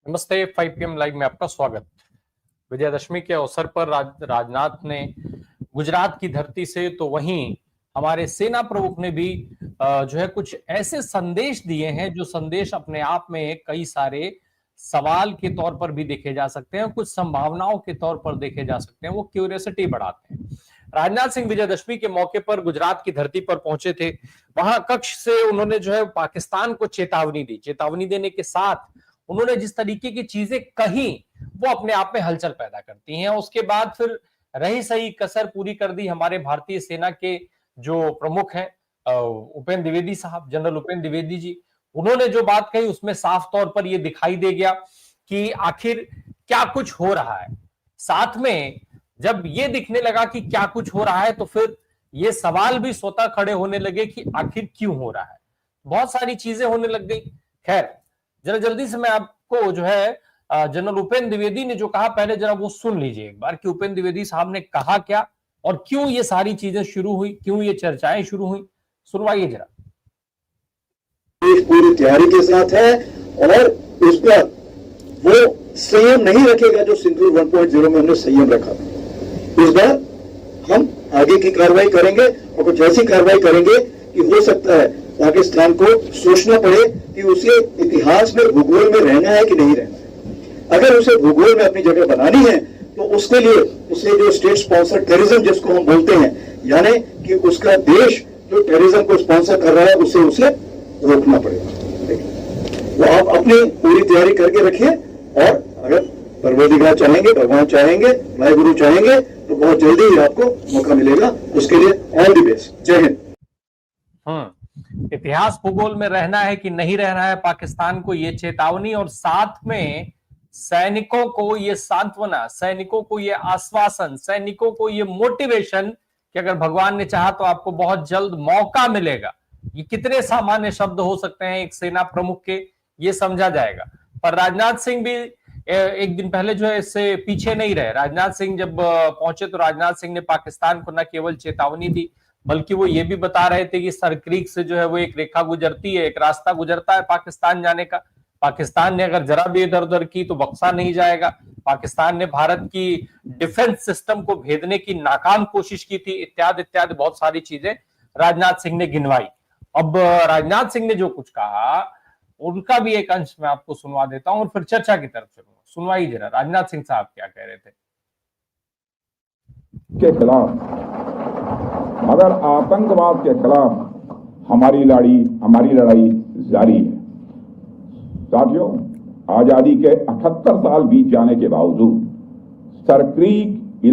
नमस्ते। 5 PM live में आपका स्वागत। विजयदशमी के अवसर पर राजनाथ ने गुजरात की धरती से तो वहीं हमारे सेना प्रमुख ने भी जो है कुछ ऐसे संदेश दिए हैं जो संदेश अपने आप में कई सारे सवाल के तौर पर भी देखे जा सकते हैं, कुछ संभावनाओं के तौर पर देखे जा सकते हैं। वो क्यूरियोसिटी बढ़ाते हैं। राजनाथ सिंह विजयदशमी के मौके पर गुजरात की धरती पर पहुंचे थे। वहां कक्ष से उन्होंने जो है पाकिस्तान को चेतावनी दी। चेतावनी देने के साथ उन्होंने जिस तरीके की चीजें कही वो अपने आप में हलचल पैदा करती हैं। उसके बाद फिर रही सही कसर पूरी कर दी हमारे भारतीय सेना के जो प्रमुख हैं उपेंद्र द्विवेदी साहब, जनरल उपेंद्र द्विवेदी जी। उन्होंने जो बात कही उसमें साफ तौर पर यह दिखाई दे गया कि आखिर क्या कुछ हो रहा है। साथ में जब ये दिखने लगा कि क्या कुछ हो रहा है तो फिर ये सवाल भी स्वतः खड़े होने लगे कि आखिर क्यों हो रहा है। बहुत सारी चीजें होने लग गई। खैर, जरा जल्दी से मैं आपको जो है जनरल उपेंद्र द्विवेदी ने जो कहा पहले जरा वो सुन लीजिए एक बार कि उपेंद्र द्विवेदी साहब ने कहा क्या और क्यों ये सारी चीजें शुरू हुई, क्यों ये चर्चाएं शुरू हुई। सुनवाइए जरा। पूरी तैयारी के साथ है और उस पर वो संयम नहीं रखेगा जो सिंदूर 1.0 में हमने संयम रखा था। इस बार हम आगे की कार्रवाई करेंगे और कुछ ऐसी कार्रवाई करेंगे कि हो सकता है पाकिस्तान को सोचना पड़े कि उसे इतिहास में भूगोल में रहना है कि नहीं रहना है। अगर उसे भूगोल में अपनी जगह बनानी है तो उसके लिए उसे जो स्टेट स्पॉन्सर टेररिज्म जिसको हम बोलते हैं, यानी कि उसका देश जो टेररिज्म को स्पॉन्सर कर रहा है उसे रोकना पड़ेगा। वो आप अपनी पूरी तैयारी करके रखिए और अगर परवरदिगार चाहेंगे, भगवान चाहेंगे, वाहिगुरु चाहेंगे तो बहुत जल्दी ही आपको मौका मिलेगा। उसके लिए ऑल द बेस्ट। जय हिंद। इतिहास भूगोल में रहना है कि नहीं रहना है पाकिस्तान को, ये चेतावनी और साथ में सैनिकों को ये सांत्वना, सैनिकों को ये आश्वासन, सैनिकों को ये मोटिवेशन कि अगर भगवान ने चाहा तो आपको बहुत जल्द मौका मिलेगा। ये कितने सामान्य शब्द हो सकते हैं एक सेना प्रमुख के, ये समझा जाएगा। पर राजनाथ सिंह भी एक दिन पहले जो है इससे पीछे नहीं रहे। राजनाथ सिंह जब पहुंचे तो राजनाथ सिंह ने पाकिस्तान को न केवल चेतावनी दी बल्कि वो ये भी बता रहे थे कि सरक्रीक से जो है वो एक रेखा गुजरती है, एक रास्ता गुजरता है पाकिस्तान जाने का। पाकिस्तान ने अगर जरा भी इधर उधर की तो बख्शा नहीं जाएगा। पाकिस्तान ने भारत की डिफेंस सिस्टम को भेदने की नाकाम कोशिश की थी, इत्यादि इत्यादि बहुत सारी चीजें राजनाथ सिंह ने गिनवाई। अब राजनाथ सिंह ने जो कुछ कहा उनका भी एक अंश मैं आपको सुनवा देता हूं और फिर चर्चा की तरफ चलूंगा। सुनवाइए जरा राजनाथ सिंह साहब क्या कह रहे थे। के खिलाफ, मगर आतंकवाद के खिलाफ हमारी लड़ाई जारी है। साथियों, आजादी के 78 साल बीत जाने के बावजूद सरक्रीक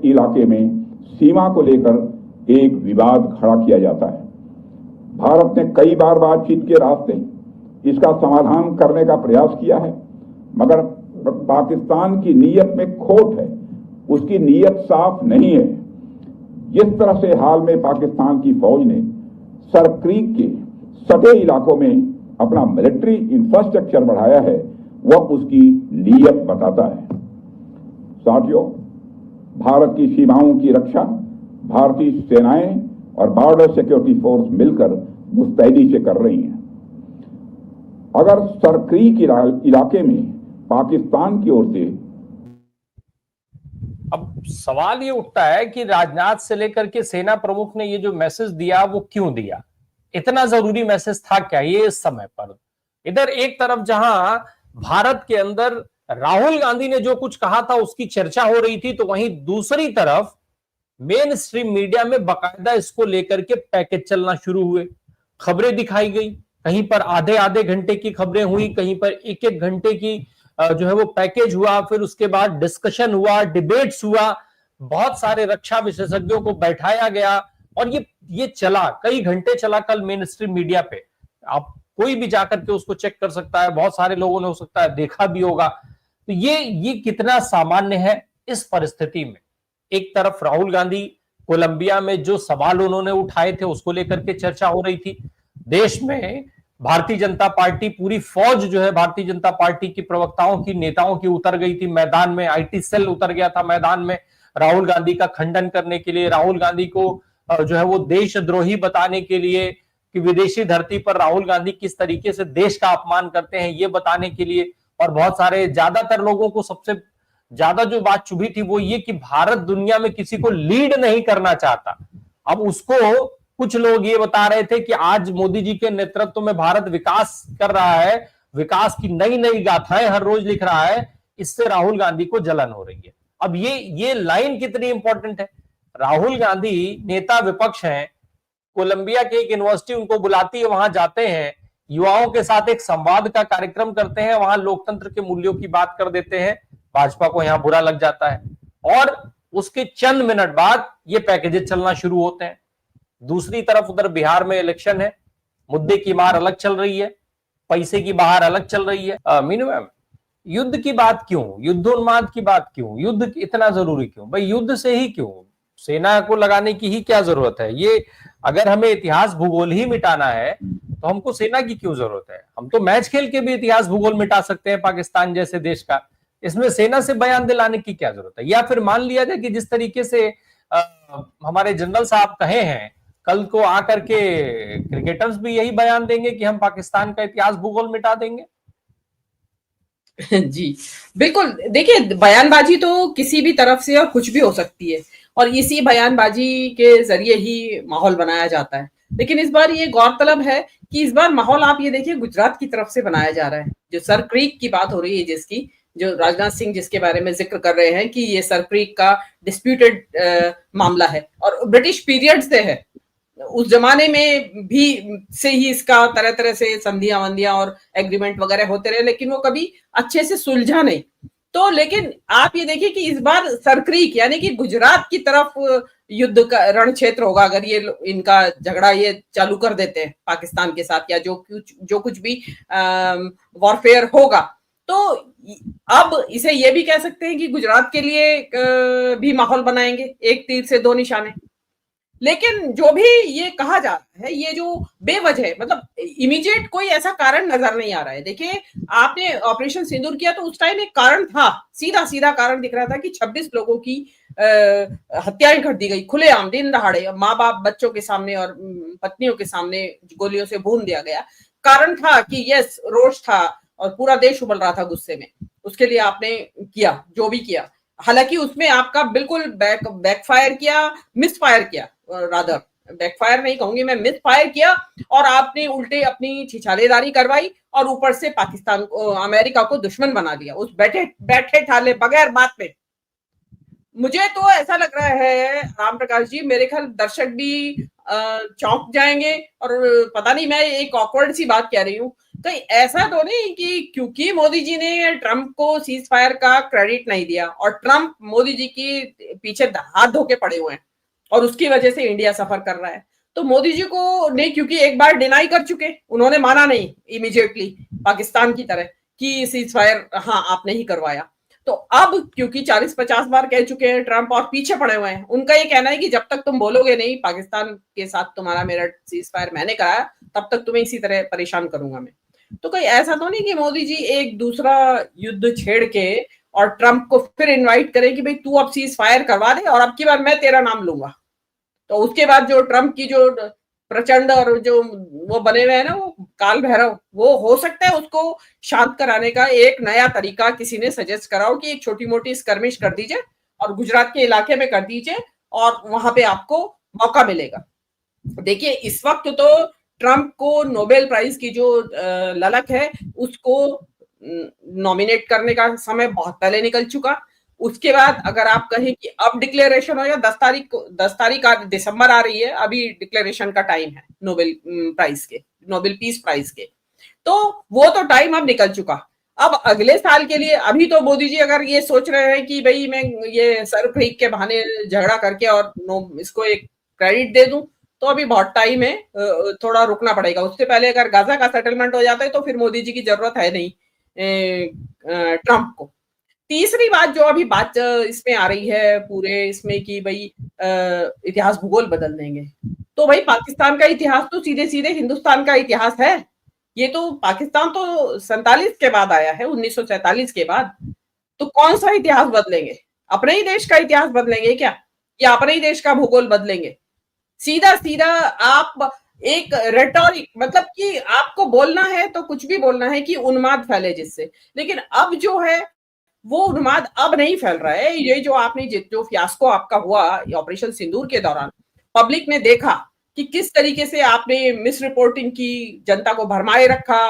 इलाके में सीमा को लेकर एक विवाद खड़ा किया जाता है। भारत ने कई बार बातचीत के रास्ते इसका समाधान करने का प्रयास किया है, मगर पाकिस्तान की नीयत में खोट है, उसकी नीयत साफ नहीं है। जिस तरह से हाल में पाकिस्तान की फौज ने सरक्रीक के सटे इलाकों में अपना मिलिट्री इंफ्रास्ट्रक्चर बढ़ाया है, वह उसकी नीयत बताता है। साथियों, भारत की सीमाओं की रक्षा भारतीय सेनाएं और बॉर्डर सिक्योरिटी फोर्स मिलकर मुस्तैदी से कर रही हैं। अगर सरक्रीक इलाके में पाकिस्तान की ओर से अब सवाल ये उठता है कि राजनाथ से लेकर के सेना प्रमुख ने ये जो मैसेज दिया वो क्यों दिया, इतना जरूरी मैसेज था क्या ये इस समय पर। इधर एक तरफ जहां भारत के अंदर राहुल गांधी ने जो कुछ कहा था उसकी चर्चा हो रही थी, तो वहीं दूसरी तरफ मेन स्ट्रीम मीडिया में बाकायदा इसको लेकर के पैकेज चलना शुरू हुए, खबरें दिखाई गई। कहीं पर आधे आधे घंटे की खबरें हुई, कहीं पर एक एक घंटे की जो है वो पैकेज हुआ, फिर उसके बाद डिस्कशन हुआ, डिबेट्स हुआ, बहुत सारे रक्षा विशेषज्ञों को बैठाया गया और ये चला, कई घंटे चला कल मेन स्ट्रीम मीडिया पे। आप कोई भी जाकर के उसको चेक कर सकता है, बहुत सारे लोगों ने हो सकता है देखा भी होगा। तो ये कितना सामान्य है इस परिस्थिति में। एक तरफ राहुल गांधी कोलंबिया में जो सवाल उन्होंने उठाए थे उसको लेकर के चर्चा हो रही थी। देश में भारतीय जनता पार्टी, पूरी फौज जो है भारतीय जनता पार्टी की प्रवक्ताओं की, नेताओं की उतर गई थी मैदान में। आईटी सेल उतर गया था मैदान में राहुल गांधी का खंडन करने के लिए, राहुल गांधी को जो है वो देशद्रोही बताने के लिए कि विदेशी धरती पर राहुल गांधी किस तरीके से देश का अपमान करते हैं, ये बताने के लिए और बहुत सारे ज्यादातर लोगों को सबसे ज्यादा जो बात चुभी थी वो ये कि भारत दुनिया में किसी को लीड नहीं करना चाहता। अब उसको कुछ लोग ये बता रहे थे कि आज मोदी जी के नेतृत्व में भारत विकास कर रहा है, विकास की नई नई गाथाएं हर रोज लिख रहा है, इससे राहुल गांधी को जलन हो रही है। अब ये लाइन कितनी इंपॉर्टेंट है। राहुल गांधी नेता विपक्ष हैं, कोलंबिया की एक यूनिवर्सिटी उनको बुलाती है, वहां जाते हैं, युवाओं के साथ एक संवाद का कार्यक्रम करते हैं, वहां लोकतंत्र के मूल्यों की बात कर देते हैं, भाजपा को यहां बुरा लग जाता है और उसके चंद मिनट बाद ये पैकेजेस चलना शुरू होते हैं। दूसरी तरफ उधर बिहार में इलेक्शन है, मुद्दे की मार अलग चल रही है, पैसे की बहार अलग चल रही है। मीनू मैम, युद्ध की बात क्यों, युद्धोन्माद की बात क्यों, युद्ध इतना जरूरी क्यों भाई, युद्ध से ही क्यों, सेना को लगाने की ही क्या जरूरत है। ये अगर हमें इतिहास भूगोल ही मिटाना है तो हमको सेना की क्यों जरूरत है। हम तो मैच खेल के भी इतिहास भूगोल मिटा सकते हैं पाकिस्तान जैसे देश का, इसमें सेना से बयान दिलाने की क्या जरूरत है। या फिर मान लिया जाए कि जिस तरीके से हमारे जनरल साहब कहे हैं, कल को आकर के क्रिकेटर्स भी यही बयान देंगे कि हम पाकिस्तान का इतिहास भूगोल मिटा देंगे। जी बिल्कुल, देखिए बयानबाजी तो किसी भी तरफ से और कुछ भी हो सकती है और इसी बयानबाजी के जरिए ही माहौल बनाया जाता है। लेकिन इस बार ये गौरतलब है कि इस बार माहौल आप ये देखिए गुजरात की तरफ से बनाया जा रहा है। जो सर क्रीक की बात हो रही है, जिसकी जो राजनाथ सिंह जिसके बारे में जिक्र कर रहे हैं कि ये सर क्रीक का डिस्प्यूटेड मामला है और ब्रिटिश पीरियड से है, उस जमाने में भी से ही इसका तरह तरह से संधियां वंधियां और एग्रीमेंट वगैरह होते रहे, लेकिन वो कभी अच्छे से सुलझा नहीं। तो लेकिन आप ये देखिए कि इस बार सरक्रीक यानी कि गुजरात की तरफ युद्ध का रण क्षेत्र होगा अगर ये इनका झगड़ा ये चालू कर देते हैं पाकिस्तान के साथ, या जो कुछ भी वॉरफेयर होगा। तो अब इसे ये भी कह सकते हैं कि गुजरात के लिए भी माहौल बनाएंगे, एक तीर से दो निशाने। लेकिन जो भी ये कहा जा रहा है, ये जो बेवजह मतलब इमीडिएट कोई ऐसा कारण नजर नहीं आ रहा है। देखिए आपने ऑपरेशन सिंदूर किया तो उस टाइम एक कारण था, सीधा सीधा कारण दिख रहा था कि 26 लोगों की हत्याएं कर दी गई खुलेआम दिन दहाड़े, माँ बाप बच्चों के सामने और पत्नियों के सामने गोलियों से भून दिया गया। कारण था कि यस रोष था और पूरा देश उबल रहा था गुस्से में, उसके लिए आपने किया जो भी किया। हालांकि उसमें आपका बिल्कुल बैकफायर किया, मिसफायर किया, रादर बैकफायर नहीं कहूंगी मैं, मिसफायर किया और आपने उल्टे अपनी छिछालेदारी करवाई और ऊपर से पाकिस्तान को, अमेरिका को दुश्मन बना दिया उस बैठे ठाले बगैर बात में। मुझे तो ऐसा लग रहा है राम प्रकाश जी, मेरे ख्याल दर्शक भी चौंक जाएंगे और पता नहीं मैं एक ऑकवर्ड सी बात कह रही हूँ, कहीं ऐसा तो नहीं कि क्योंकि मोदी जी ने ट्रंप को सीज फायर का क्रेडिट नहीं दिया और ट्रंप मोदी जी की पीछे हाथ धो के पड़े हुए हैं और उसकी वजह से इंडिया सफर कर रहा है। तो मोदी जी को ने क्योंकि एक बार डिनाई कर चुके, उन्होंने माना नहीं इमीडिएटली पाकिस्तान की तरह कि सीज फायर हाँ आपने ही करवाया। तो अब क्योंकि 40-50 बार कह चुके हैं ट्रंप और पीछे पड़े हुए हैं, उनका ये कहना है कि जब तक तुम बोलोगे नहीं पाकिस्तान के साथ तुम्हारा मेरा सीज फायर मैंने कराया, तब तक तुम्हें इसी तरह परेशान करूंगा मैं। तो कहीं ऐसा तो नहीं कि मोदी जी एक दूसरा युद्ध छेड़ के और ट्रंप को फिर इनवाइट करे कि भाई तू अब सीज फायर करवा दे और अब की बार मैं तेरा नाम लूंगा। तो उसके बाद जो ट्रंप की जो प्रचंड और जो वो बने हुए हैं ना वो काल भैरव, वो हो सकता है उसको शांत कराने का एक नया तरीका किसी ने सजेस्ट करा हो कि एक छोटी मोटी स्कर्मिश कर दीजिए और गुजरात के इलाके में कर दीजिए और वहां पे आपको मौका मिलेगा। देखिए इस वक्त तो ट्रंप को नोबेल प्राइज की जो ललक है उसको नॉमिनेट करने का समय बहुत पहले निकल चुका। उसके बाद अगर आप कहें कि अब डिक्लेरेशन हो या 10 तारीख दिसंबर आ रही है, अभी डिक्लेरेशन का टाइम है नोबेल प्राइज के, नोबेल पीस प्राइज के, तो वो तो टाइम अब निकल चुका। अब अगले साल के लिए अभी तो मोदी जी अगर ये सोच रहे हैं कि भाई मैं ये सर क्रीक के बहाने झगड़ा करके और इसको एक क्रेडिट दे दूं, तो अभी बहुत टाइम है, थोड़ा रुकना पड़ेगा। उससे पहले अगर गाजा का सेटलमेंट हो जाता है तो फिर मोदी जी की जरूरत है नहीं ट्रंप को। तीसरी बात जो अभी बात इसमें आ रही है पूरे इसमें कि भाई इतिहास भूगोल बदल देंगे, तो भाई पाकिस्तान का इतिहास तो सीधे सीधे हिंदुस्तान का इतिहास है। ये तो पाकिस्तान तो 47 के बाद आया है, 1947 के बाद। तो कौन सा इतिहास बदलेंगे? अपने ही देश का इतिहास बदलेंगे क्या, या अपने ही देश का भूगोल बदलेंगे? सीधा सीधा आप एक रेटोरिक, मतलब कि आपको बोलना है तो कुछ भी बोलना है कि उन्माद फैले जिससे, लेकिन अब जो है वो उन्माद अब नहीं फैल रहा है। ये जो आपने जो फियास्को आपका हुआ ऑपरेशन सिंदूर के दौरान, पब्लिक ने देखा कि किस तरीके से आपने मिस रिपोर्टिंग की, जनता को भरमाए रखा,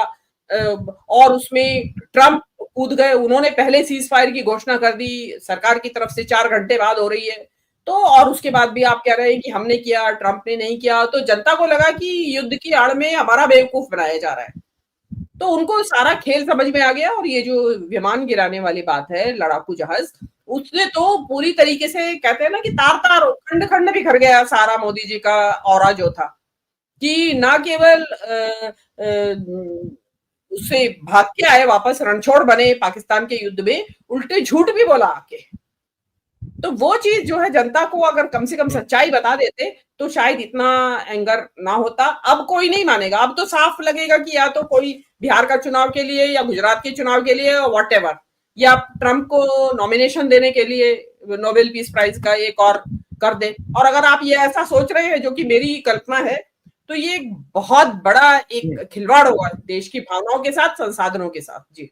और उसमें ट्रंप कूद गए, उन्होंने पहले सीज फायर की घोषणा कर दी, सरकार की तरफ से 4 घंटे बाद हो रही है, तो और उसके बाद भी आप कह रहे हैं कि हमने किया, ट्रंप ने नहीं किया, तो जनता को लगा कि युद्ध की आड़ में हमारा बेवकूफ बनाया जा रहा है। तो उनको सारा खेल समझ में आ गया, और ये जो विमान गिराने वाली बात है, लड़ाकू जहाज, उसने तो पूरी तरीके से, कहते हैं ना कि तार तार खंड खंड बिखर गया सारा मोदी जी का ऑरा जो था, कि ना केवल उससे भाग के आए वापस, रणछोड़ बने पाकिस्तान के युद्ध में, उल्टे झूठ भी बोला आके। तो वो चीज जो है, जनता को अगर कम से कम सच्चाई बता देते तो शायद इतना एंगर ना होता। अब कोई नहीं मानेगा, अब तो साफ लगेगा कि या तो कोई बिहार का चुनाव के लिए या गुजरात के चुनाव के लिए व्हाटएवर, या ट्रंप को नॉमिनेशन देने के लिए नोबेल पीस प्राइज का एक और कर दे। और अगर आप ये ऐसा सोच रहे हैं, जो कि मेरी कल्पना है, तो ये एक बहुत बड़ा एक खिलवाड़ होगा देश की भावनाओं के साथ, संसाधनों के साथ। जी।